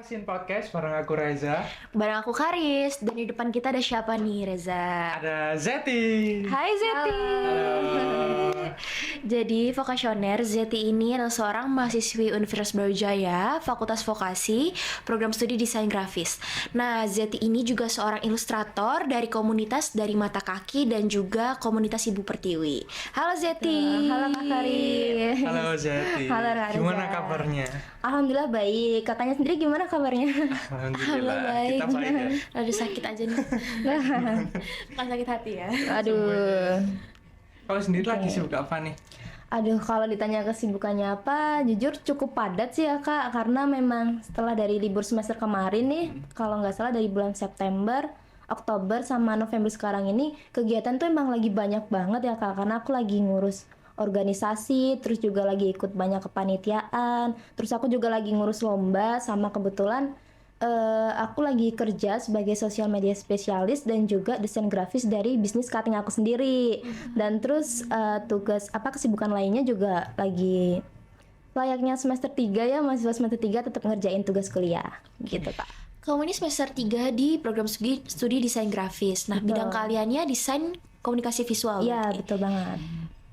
Asin Podcast bareng aku Reza. Bareng aku Karis, dan di depan kita ada siapa nih, Reza? Ada Zeti. Hai Zeti. Jadi vokasioner Zeti ini adalah seorang mahasiswi Universitas Brawijaya, Fakultas Vokasi, Program Studi Desain Grafis. Nah, Zeti ini juga seorang ilustrator dari komunitas Dari Mata Kaki dan juga komunitas Ibu Pertiwi. Halo Zeti. Halo Kak Karis. Halo Zeti. Halo Kak Reza. Gimana kabarnya? Alhamdulillah baik. Kakaknya sendiri gimana kabarnya? Alhamdulillah. baik. Kita baik ya. Aduh sakit aja nih. Bukan sakit hati ya. Aduh. Kau sendiri lagi sibuk apa nih? Aduh, kalau ditanya kesibukannya apa, jujur cukup padat sih ya Kak. Karena memang setelah dari libur semester kemarin nih, kalau nggak salah dari bulan September, Oktober sama November sekarang ini, kegiatan tuh emang lagi banyak banget ya Kak. Karena aku lagi ngurus organisasi, terus juga lagi ikut banyak kepanitiaan, terus aku juga lagi ngurus lomba, sama kebetulan aku lagi kerja sebagai social media spesialis dan juga desain grafis dari bisnis cutting aku sendiri. Dan terus kesibukan lainnya juga lagi layaknya semester 3 ya, mahasiswa semester 3 tetap ngerjain tugas kuliah gitu Kak. Kamu ini semester 3 di program studi desain grafis. Nah, Betul. bidang kaliannya desain komunikasi visual. Iya, berarti. betul banget.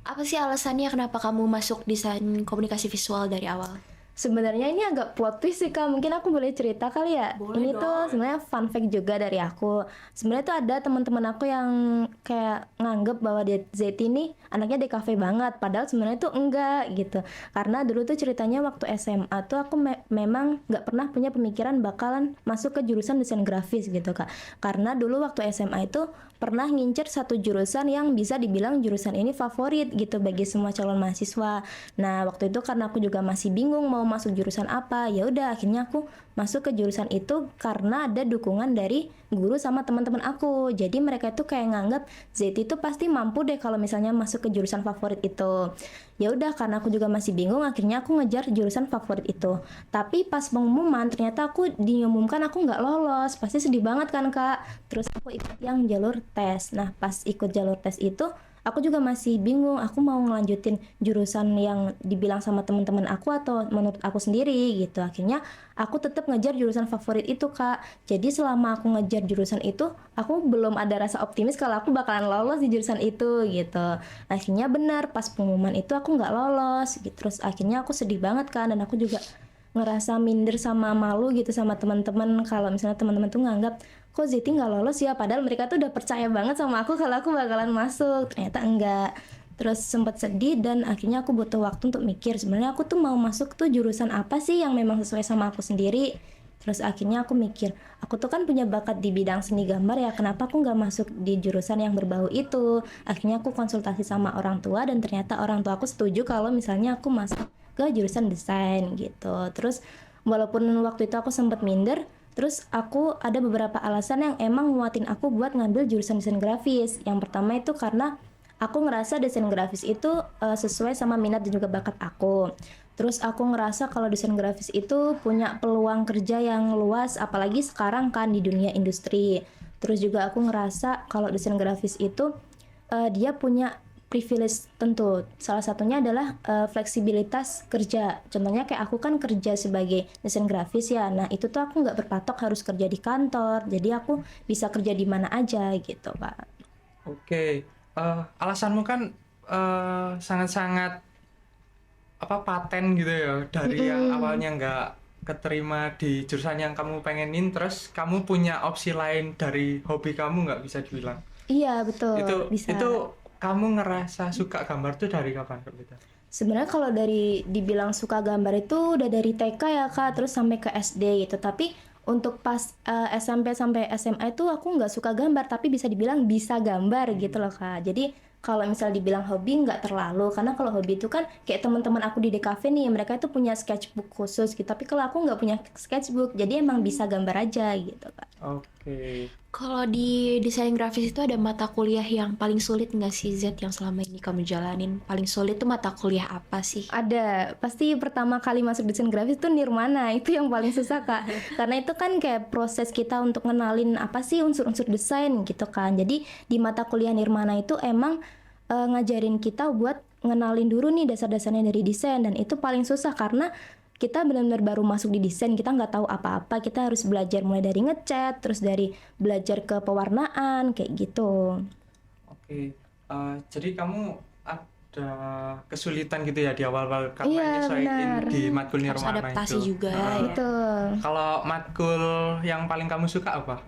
Apa sih alasannya kenapa kamu masuk desain komunikasi visual dari awal? Sebenarnya ini agak plot twist sih Kak, mungkin aku boleh cerita kali ya. Boleh Ini dong. tuh sebenarnya fun fact juga dari aku. Sebenarnya tuh ada teman-teman aku yang kayak nganggep bahwa Zeti ini anaknya DKV banget, padahal sebenarnya tuh enggak gitu. Karena dulu tuh ceritanya waktu SMA tuh aku memang nggak pernah punya pemikiran bakalan masuk ke jurusan desain grafis gitu Kak. Karena dulu waktu SMA itu pernah ngincer satu jurusan yang bisa dibilang jurusan ini favorit gitu bagi semua calon mahasiswa. Nah, waktu itu karena aku juga masih bingung mau masuk jurusan apa, ya udah akhirnya aku masuk ke jurusan itu karena ada dukungan dari guru sama teman-teman aku. Jadi mereka itu kayak nganggap Zeti itu pasti mampu deh kalau misalnya masuk ke jurusan favorit itu. Ya udah, karena aku juga masih bingung, akhirnya aku ngejar jurusan favorit itu. Tapi pas pengumuman ternyata aku diumumkan aku nggak lolos. Pasti sedih banget kan Kak. Terus aku ikut yang jalur tes. Nah, pas ikut jalur tes itu aku juga masih bingung, aku mau ngelanjutin jurusan yang dibilang sama teman-teman aku atau menurut aku sendiri gitu. Akhirnya aku tetap ngejar jurusan favorit itu Kak. Jadi selama aku ngejar jurusan itu, aku belum ada rasa optimis kalau aku bakalan lolos di jurusan itu gitu. Akhirnya benar, pas pengumuman itu aku nggak lolos gitu. Terus akhirnya aku sedih banget kan, dan aku juga ngerasa minder sama malu gitu sama teman-teman kalau misalnya teman-teman tuh nganggap kok Zeti nggak lolos ya, padahal mereka tuh udah percaya banget sama aku kalau aku bakalan masuk, ternyata enggak. Terus sempat sedih dan akhirnya aku butuh waktu untuk mikir sebenarnya aku tuh mau masuk tuh jurusan apa sih yang memang sesuai sama aku sendiri. Terus akhirnya aku mikir, aku tuh kan punya bakat di bidang seni gambar ya, kenapa aku nggak masuk di jurusan yang berbau itu. Akhirnya aku konsultasi sama orang tua dan ternyata orang tua aku setuju kalau misalnya aku masuk ke jurusan desain gitu. Terus walaupun waktu itu aku sempat minder, terus aku ada beberapa alasan yang emang nguatin aku buat ngambil jurusan desain grafis. Yang pertama itu karena aku ngerasa desain grafis itu sesuai sama minat dan juga bakat aku. Terus aku ngerasa kalau desain grafis itu punya peluang kerja yang luas, apalagi sekarang kan di dunia industri. Terus juga aku ngerasa kalau desain grafis itu dia punya privilege tentu. Salah satunya adalah fleksibilitas kerja. Contohnya kayak aku kan kerja sebagai desain grafis ya. Nah itu tuh aku nggak berpatok harus kerja di kantor. Jadi aku bisa kerja di mana aja gitu Pak. Oke. Alasanmu kan sangat-sangat paten gitu ya, dari yang awalnya nggak keterima di jurusan yang kamu pengenin, terus kamu punya opsi lain dari hobi kamu, nggak bisa dibilang. Iya betul. Bisa. Itu kamu ngerasa suka gambar tuh dari kapan Kak Bita? Sebenarnya kalau dari dibilang suka gambar itu udah dari TK ya Kak, terus sampai ke SD gitu. Tapi untuk pas SMP sampai SMA itu aku nggak suka gambar, tapi bisa dibilang bisa gambar gitu loh Kak. Jadi kalau misal dibilang hobi nggak terlalu, karena kalau hobi itu kan kayak teman-teman aku di DKV nih, mereka itu punya sketchbook khusus gitu. Tapi kalau aku nggak punya sketchbook, jadi emang bisa gambar aja gitu Kak. Oke. Kalau di desain grafis itu ada mata kuliah yang paling sulit nggak sih Z yang selama ini kamu jalanin? Paling sulit tuh mata kuliah apa sih? Ada, pasti pertama kali masuk desain grafis tuh Nirmana, itu yang paling susah Kak. Karena itu kan kayak proses kita untuk ngenalin apa sih unsur-unsur desain gitu kan. Jadi di mata kuliah Nirmana itu emang ngajarin kita buat ngenalin dulu nih dasar-dasarnya dari desain, dan itu paling susah karena kita benar-benar baru masuk di desain, kita nggak tahu apa-apa, kita harus belajar mulai dari ngecat, terus dari belajar ke pewarnaan kayak gitu. Oke, jadi kamu ada kesulitan gitu ya di awal-awal karena Iya, nyesuaiin benar. di matkul Harus Nirwana adaptasi itu. juga Nah, ya. Betul. Kalau matkul yang paling kamu suka apa?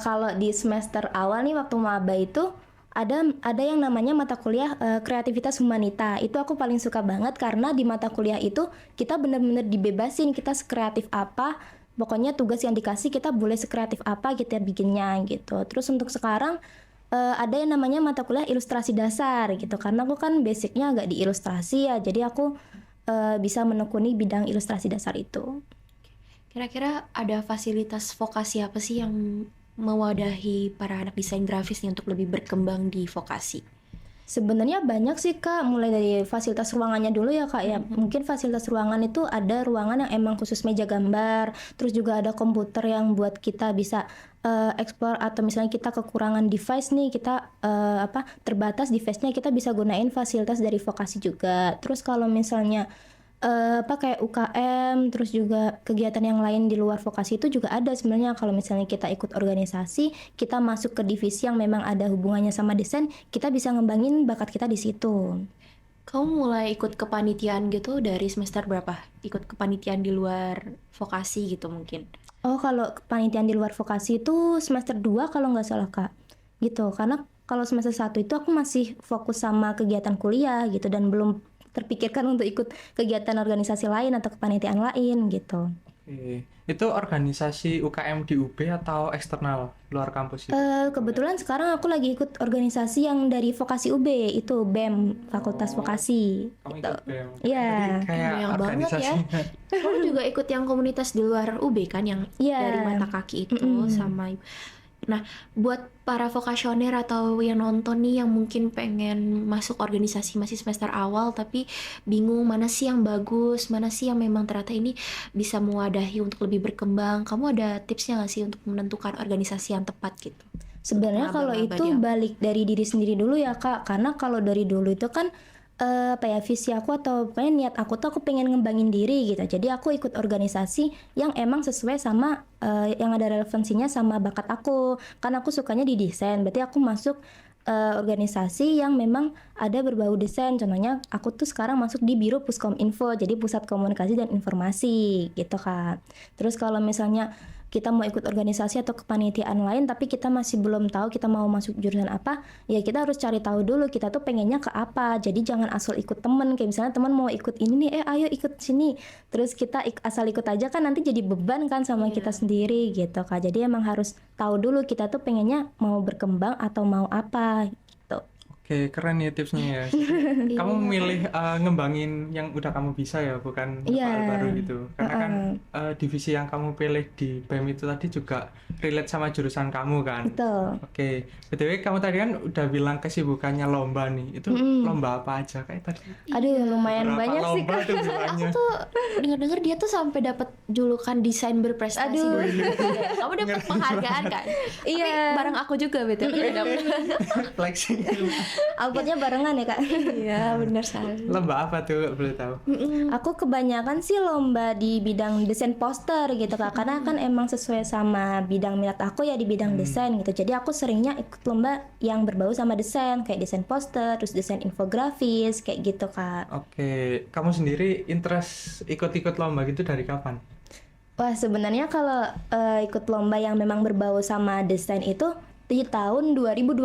Kalau di semester awal nih waktu maba itu ada yang namanya mata kuliah kreativitas humanita. Itu aku paling suka banget karena di mata kuliah itu kita benar-benar dibebasin, kita sekreatif apa. Pokoknya tugas yang dikasih kita boleh sekreatif apa kita bikinnya gitu. Terus untuk sekarang ada yang namanya mata kuliah ilustrasi dasar gitu. Karena aku kan basicnya agak di ilustrasi ya. Jadi aku bisa menekuni bidang ilustrasi dasar itu. Kira-kira ada fasilitas vokasi apa sih yang mewadahi para anak desain grafis nih untuk lebih berkembang di vokasi? Sebenarnya banyak sih Kak, mulai dari fasilitas ruangannya dulu ya Kak ya. Mungkin fasilitas ruangan itu ada ruangan yang emang khusus meja gambar, terus juga ada komputer yang buat kita bisa explore, atau misalnya kita kekurangan device nih, kita terbatas device-nya, kita bisa gunain fasilitas dari vokasi juga. Terus kalau misalnya kayak UKM, terus juga kegiatan yang lain di luar vokasi itu juga ada sebenarnya. Kalau misalnya kita ikut organisasi, kita masuk ke divisi yang memang ada hubungannya sama desain, kita bisa ngembangin bakat kita di situ. Kamu mulai ikut kepanitiaan gitu dari semester berapa? Ikut kepanitiaan di luar vokasi gitu mungkin? Oh, kalau kepanitiaan di luar vokasi itu semester 2 kalau nggak salah Kak. Gitu, karena kalau semester 1 itu aku masih fokus sama kegiatan kuliah gitu dan belum terpikirkan untuk ikut kegiatan organisasi lain atau kepanitiaan lain gitu. Oke, itu organisasi UKM di UB atau eksternal luar kampus itu? Kebetulan sekarang aku lagi ikut organisasi yang dari vokasi UB, itu BEM, Fakultas Vokasi. Kamu Gitu. ikut BEM? Iya. Jadi kayak Banyak banget ya. organisasi. Kamu juga ikut yang komunitas di luar UB kan, yang Iya. dari mata kaki itu sama. Nah, buat para vokasioner atau yang nonton nih yang mungkin pengen masuk organisasi masih semester awal tapi bingung mana sih yang bagus, mana sih yang memang ternyata ini bisa mewadahi untuk lebih berkembang. Kamu ada tipsnya nggak sih untuk menentukan organisasi yang tepat gitu? Sebenarnya kalau Maba-maba itu dia. balik dari diri sendiri dulu ya Kak, karena kalau dari dulu itu kan visi aku atau pokoknya niat aku tuh aku pengen ngembangin diri gitu. Jadi aku ikut organisasi yang emang sesuai sama yang ada relevansinya sama bakat aku. Kan aku sukanya di desain, berarti aku masuk organisasi yang memang ada berbau desain. Contohnya aku tuh sekarang masuk di Biro Puskominfo, jadi Pusat Komunikasi dan Informasi gitu Kak. Terus kalau misalnya kita mau ikut organisasi atau kepanitiaan lain tapi kita masih belum tahu kita mau masuk jurusan apa, ya kita harus cari tahu dulu kita tuh pengennya ke apa. Jadi jangan asal ikut temen, kayak misalnya teman mau ikut ini nih, ayo ikut sini, terus kita asal ikut aja kan nanti jadi beban kan sama kita sendiri gitu Kak. Jadi emang harus tahu dulu kita tuh pengennya mau berkembang atau mau apa gitu. Oke, keren ya tipsnya ya. Jadi, kamu milih ngembangin yang udah kamu bisa ya, bukan Iya. hal baru gitu. Karena kan divisi yang kamu pilih di BEM itu tadi juga relate sama jurusan kamu kan. Betul. Oke, BTW kamu tadi kan udah bilang kesibukannya lomba nih. Itu lomba apa aja kayak tadi? Aduh, lumayan Berapa banyak sih lomba Kak. tuh bulannya? Tuh dengar-dengar dia tuh sampai dapat julukan desain berprestasi. Aduh. Kamu dapat penghargaan kan? Iya. Tapi bareng aku juga betul. Aku juga dapat. Flexing. Outputnya barengan ya Kak. Iya, benar sekali. Lomba apa tuh boleh tahu? Aku kebanyakan sih lomba di bidang desain poster gitu Kak, karena kan emang sesuai sama bidang minat aku ya di bidang desain gitu. Jadi aku seringnya ikut lomba yang berbau sama desain, kayak desain poster, terus desain infografis, kayak gitu Kak. Oke, kamu sendiri interest ikut-ikut lomba gitu dari kapan? Wah, sebenarnya kalau ikut lomba yang memang berbau sama desain itu di tahun 2020.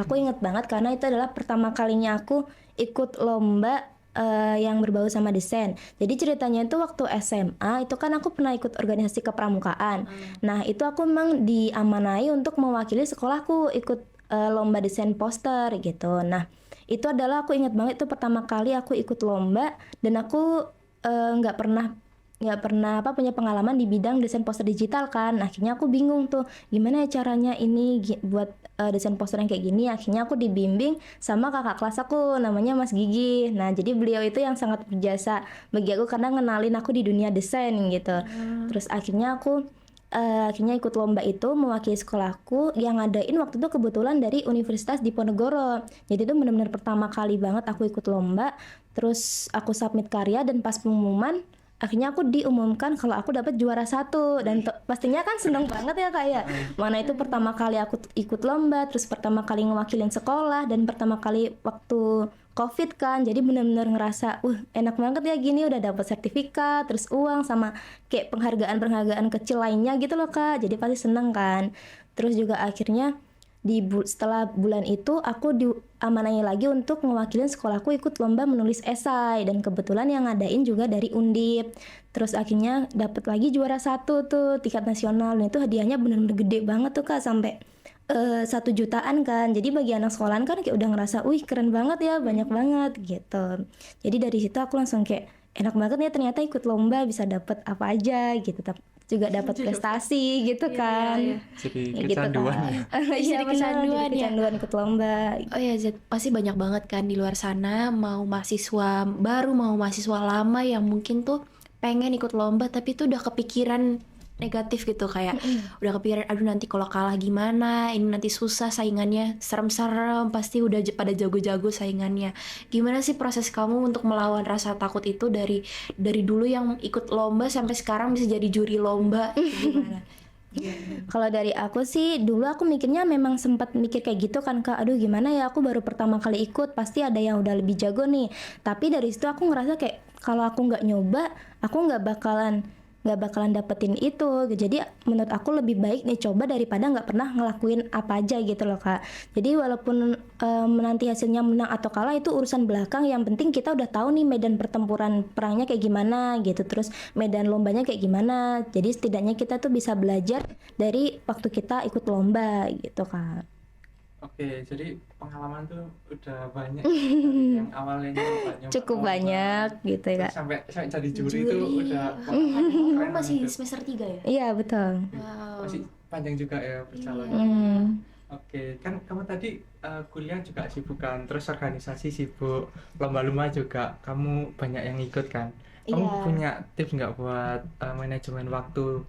Aku inget banget karena itu adalah pertama kalinya aku ikut lomba yang berbau sama desain. Jadi ceritanya itu waktu SMA itu kan aku pernah ikut organisasi kepramukaan. Nah, itu aku memang diamanai untuk mewakili sekolahku ikut lomba desain poster gitu. Nah, itu adalah aku ingat banget itu pertama kali aku ikut lomba dan aku nggak pernah punya pengalaman di bidang desain poster digital kan. Akhirnya aku bingung tuh gimana ya caranya ini buat desain poster yang kayak gini. Akhirnya aku dibimbing sama kakak kelas aku namanya Mas Gigi. Nah, jadi beliau itu yang sangat berjasa bagi aku karena ngenalin aku di dunia desain gitu. Terus akhirnya aku ikut lomba itu mewakili sekolahku yang ngadain waktu itu kebetulan dari Universitas Diponegoro. Jadi itu benar-benar pertama kali banget aku ikut lomba. Terus aku submit karya dan pas pengumuman akhirnya aku diumumkan kalau aku dapat juara 1 dan pastinya kan seneng banget ya Kak ya. Mana itu pertama kali aku ikut lomba, terus pertama kali ngewakilin sekolah dan pertama kali waktu COVID kan. Jadi benar-benar ngerasa, enak banget ya gini, udah dapat sertifikat, terus uang sama kayak penghargaan-penghargaan kecil lainnya gitu loh Kak. Jadi pasti seneng kan. Terus juga akhirnya setelah bulan itu aku diamanai lagi untuk mewakilin sekolahku ikut lomba menulis esai, dan kebetulan yang ngadain juga dari Undip. Terus akhirnya dapat lagi juara 1 tuh tingkat nasional, dan itu hadiahnya bener-bener gede banget tuh Kak, sampai 1 jutaan kan. Jadi bagi anak sekolahan kan kayak udah ngerasa keren banget ya, banyak banget gitu. Jadi dari situ aku langsung kayak enak banget ya, ternyata ikut lomba bisa dapat apa aja gitu, juga dapat prestasi gitu kan. Jadi Ya gitu kecanduan kan. ya. Iya Jadi benar, kecanduan jadi ya. kecanduan ikut lomba. Oh ya Zed, pasti banyak banget kan di luar sana, mau mahasiswa baru mau mahasiswa lama yang mungkin tuh pengen ikut lomba tapi tuh udah kepikiran negatif gitu, kayak udah kepikiran aduh nanti kalau kalah gimana, ini nanti susah saingannya, serem-serem, pasti udah pada jago-jago saingannya. Gimana sih proses kamu untuk melawan rasa takut itu dari dulu yang ikut lomba sampai sekarang bisa jadi juri lomba? Gimana? Kalau dari aku sih, dulu aku mikirnya memang sempat mikir kayak gitu kan Kak, aduh gimana ya, aku baru pertama kali ikut, pasti ada yang udah lebih jago nih. Tapi dari situ aku ngerasa kayak kalau aku nggak nyoba, aku nggak bakalan dapetin itu. Jadi menurut aku lebih baik nih coba daripada nggak pernah ngelakuin apa aja gitu loh Kak. Jadi walaupun nanti hasilnya menang atau kalah itu urusan belakang, yang penting kita udah tahu nih medan pertempuran perangnya kayak gimana gitu, terus medan lombanya kayak gimana. Jadi setidaknya kita tuh bisa belajar dari waktu kita ikut lomba gitu Kak. Oke, jadi pengalaman tuh udah banyak dari yang awalnya nyoba Cukup banyak gitu ya terus Kak. sampai jadi juri itu udah Kamu keren masih banget. semester 3 ya? Iya betul. Wow. Masih panjang juga ya perjalanannya. Hmm. Oke, kan kamu tadi kuliah juga sibuk kan, terus organisasi sibuk, lomba-lomba juga kamu banyak yang ikut kan. Kamu Iya. punya tips nggak buat manajemen waktu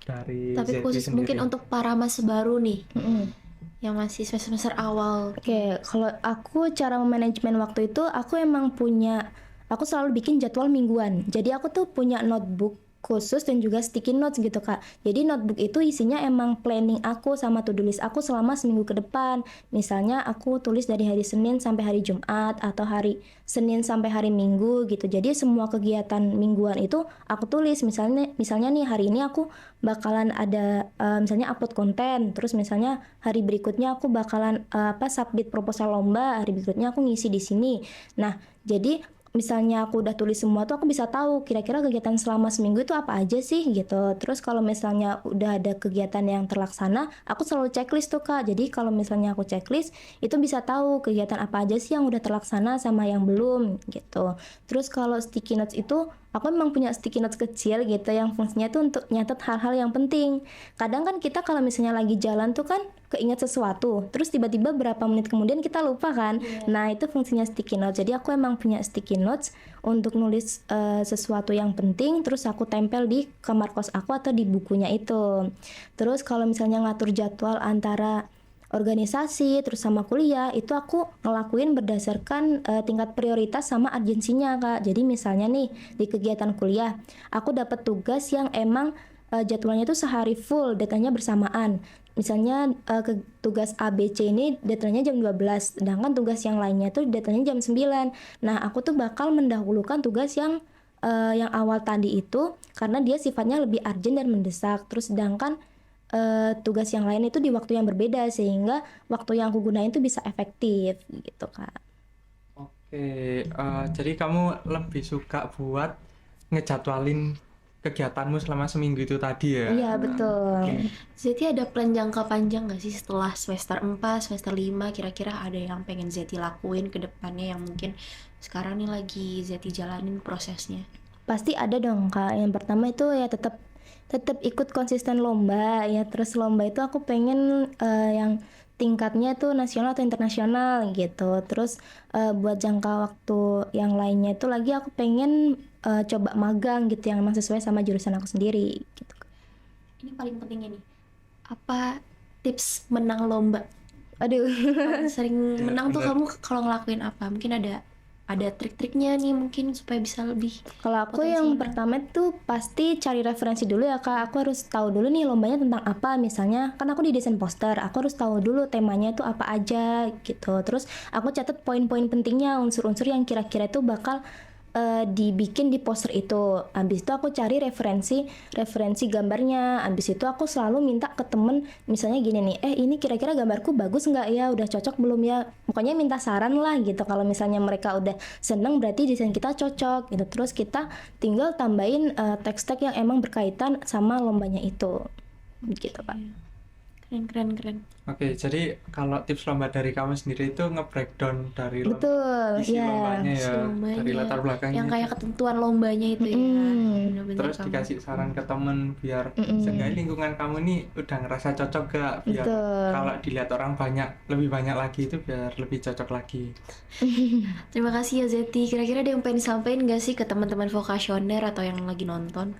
dari Tapi Zeti khusus sendiri? mungkin untuk para mahasiswa baru nih Mm-mm. yang masih semester awal. Oke, kalau aku cara memanajemen waktu itu, aku selalu bikin jadwal mingguan. Jadi aku tuh punya notebook khusus dan juga sticky notes gitu Kak. Jadi notebook itu isinya emang planning aku sama to-do list aku selama seminggu ke depan. Misalnya aku tulis dari hari Senin sampai hari Jumat, atau hari Senin sampai hari Minggu gitu. Jadi semua kegiatan mingguan itu aku tulis. Misalnya nih hari ini aku bakalan ada misalnya upload konten, terus misalnya hari berikutnya aku bakalan submit proposal lomba, hari berikutnya aku ngisi di sini. Nah, jadi misalnya aku udah tulis semua tuh, aku bisa tahu kira-kira kegiatan selama seminggu itu apa aja sih gitu. Terus kalau misalnya udah ada kegiatan yang terlaksana, aku selalu checklist tuh Kak. Jadi kalau misalnya aku checklist, itu bisa tahu kegiatan apa aja sih yang udah terlaksana sama yang belum gitu. Terus kalau sticky notes itu, aku memang punya sticky notes kecil gitu yang fungsinya tuh untuk nyatet hal-hal yang penting. Kadang kan kita kalau misalnya lagi jalan tuh kan keinget sesuatu, terus tiba-tiba berapa menit kemudian kita lupa kan. Nah, itu fungsinya sticky notes. Jadi aku emang punya sticky notes untuk nulis sesuatu yang penting, terus aku tempel di kamar kos aku atau di bukunya itu. Terus kalau misalnya ngatur jadwal antara organisasi terus sama kuliah, itu aku ngelakuin berdasarkan tingkat prioritas sama urgensinya Kak. Jadi misalnya nih di kegiatan kuliah, aku dapat tugas yang emang jadwalnya tuh sehari full, deadline-nya bersamaan. Misalnya tugas ABC ini deadline-nya jam 12, sedangkan tugas yang lainnya tuh deadline-nya jam 9. Nah, aku tuh bakal mendahulukan tugas yang awal tadi itu karena dia sifatnya lebih urgent dan mendesak. Terus sedangkan tugas yang lain itu di waktu yang berbeda, sehingga waktu yang aku gunain tuh bisa efektif gitu Kak. Oke, jadi kamu lebih suka buat ngejadwalin kegiatanmu selama seminggu itu tadi ya? Iya betul. Zeti ada plan jangka panjang gak sih setelah semester 4, semester 5, kira-kira ada yang pengen Zeti lakuin ke depannya yang mungkin sekarang nih lagi Zeti jalanin prosesnya? Pasti ada dong Kak. Yang pertama itu ya tetap ikut konsisten lomba ya. Terus lomba itu aku pengen yang tingkatnya tuh nasional atau internasional gitu. Terus buat jangka waktu yang lainnya itu lagi aku pengen coba magang gitu yang memang sesuai sama jurusan aku sendiri gitu. Ini paling pentingnya nih, apa tips menang lomba? Aduh. Paling sering menang tuh bener. kamu kalau ngelakuin apa? Mungkin ada ada trik-triknya nih mungkin supaya bisa lebih Kalau aku potensinya. yang pertama itu pasti cari referensi dulu ya Kak. Aku harus tahu dulu nih lombanya tentang apa. Misalnya kan aku di desain poster, aku harus tahu dulu temanya itu apa aja gitu. Terus aku catat poin-poin pentingnya, unsur-unsur yang kira-kira itu bakal dibikin di poster itu. Habis itu aku cari referensi gambarnya. Habis itu aku selalu minta ke temen, misalnya gini nih, ini kira-kira gambarku bagus nggak ya, udah cocok belum ya. Pokoknya minta saran lah gitu. Kalau misalnya mereka udah seneng berarti desain kita cocok gitu. Terus kita tinggal tambahin teks-teks yang emang berkaitan sama lombanya itu gitu Pak. Keren. Oke, jadi kalau tips lomba dari kamu sendiri itu nge-breakdown dari Betul, isi ya. lombanya ya, Lombanya. dari latar belakangnya. Yang kayak ketentuan lombanya itu ya. Bener-bener Terus kamu. dikasih saran ke temen biar seenggaknya lingkungan kamu nih udah ngerasa cocok gak, biar Betul. kalau dilihat orang lebih banyak lagi itu biar lebih cocok lagi. Terima kasih ya Zeti. Kira-kira ada yang pengen disampaikan gak sih ke teman-teman vokasioner atau yang lagi nonton?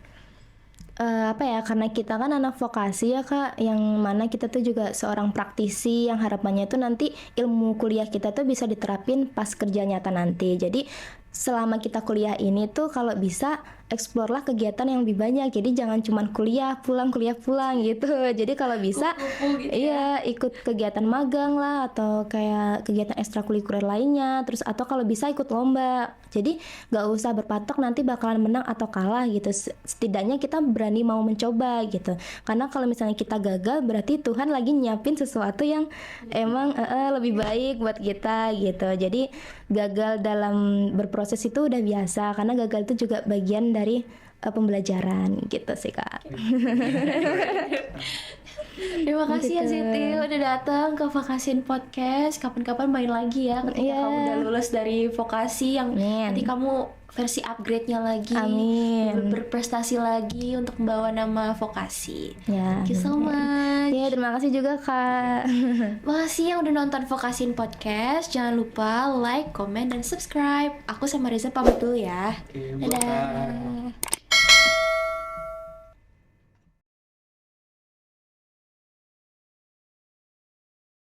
Karena kita kan anak vokasi ya Kak, yang mana kita tuh juga seorang praktisi yang harapannya tuh nanti ilmu kuliah kita tuh bisa diterapin pas kerja nyata nanti. Jadi selama kita kuliah ini tuh kalau bisa explore lah kegiatan yang lebih banyak. Jadi jangan cuman kuliah pulang gitu. Jadi kalau bisa Kupu-kupu gitu iya ikut kegiatan magang lah atau kayak kegiatan ekstrakurikuler lainnya. Terus atau kalau bisa ikut lomba. Jadi gak usah berpatok nanti bakalan menang atau kalah gitu. Setidaknya kita berani mau mencoba gitu. Karena kalau misalnya kita gagal berarti Tuhan lagi nyiapin sesuatu yang emang lebih baik buat kita gitu. Jadi gagal dalam berproses itu udah biasa, karena gagal itu juga bagian dari pembelajaran gitu sih Kak. Terima kasih ya Zeti udah datang ke Vokasiin Podcast. Kapan-kapan main lagi ya ketika Iya. kamu udah lulus dari vokasi yang Amin. nanti kamu versi upgrade-nya lagi. Amin. Berprestasi lagi untuk membawa nama vokasi. Ya. Thank you so much. Ya, terima kasih juga Kak. Makasih yang udah nonton Vokasiin Podcast. Jangan lupa like, comment, dan subscribe. Aku sama Reza pamit dulu ya. Oke, Dadah. bye.